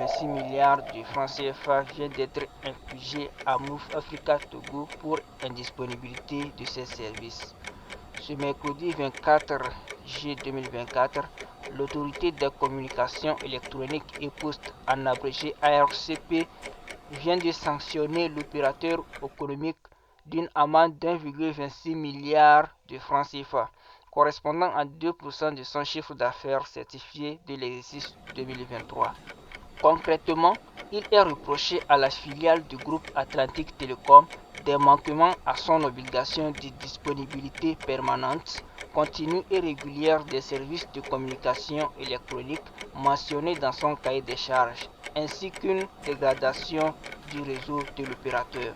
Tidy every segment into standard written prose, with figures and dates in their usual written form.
26 milliards de francs CFA vient d'être infligé à Move Africa Togo pour indisponibilité de ses services. Ce mercredi 24 juillet 2024, l'autorité des communications électroniques et postes, en abrégé ARCP, vient de sanctionner l'opérateur économique d'une amende d'1,26 milliard de francs CFA, correspondant à 2% de son chiffre d'affaires certifié de l'exercice 2023. Concrètement, il est reproché à la filiale du groupe Atlantique Télécom des manquements à son obligation de disponibilité permanente, continue et régulière des services de communication électronique mentionnés dans son cahier des charges, ainsi qu'une dégradation du réseau de l'opérateur.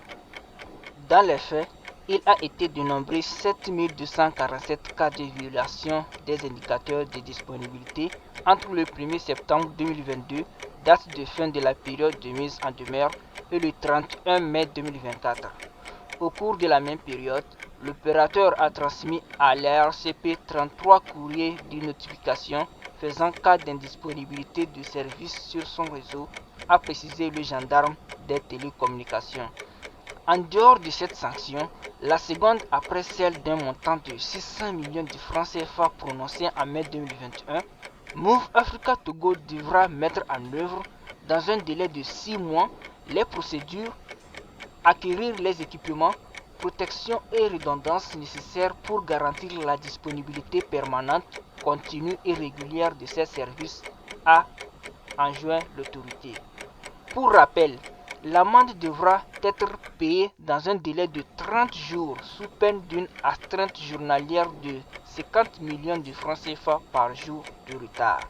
Dans les faits, il a été dénombré 7247 cas de violation des indicateurs de disponibilité entre le 1er septembre 2022, date de fin de la période de mise en demeure, et le 31 mai 2024. Au cours de la même période, l'opérateur a transmis à l'ARCP 33 courriers de notification faisant cas d'indisponibilité de service sur son réseau, a précisé le gendarme des télécommunications. En dehors de cette sanction, la seconde après celle d'un montant de 600 millions de francs CFA prononcé en mai 2021, Move Africa Togo devra mettre en œuvre, dans un délai de 6 mois, les procédures, acquérir les équipements, protection et redondance nécessaires pour garantir la disponibilité permanente, continue et régulière de ces services, a enjoint l'autorité. Pour rappel, l'amende devra être payée dans un délai de 30 jours sous peine d'une astreinte journalière de 50 millions de francs CFA par jour de retard.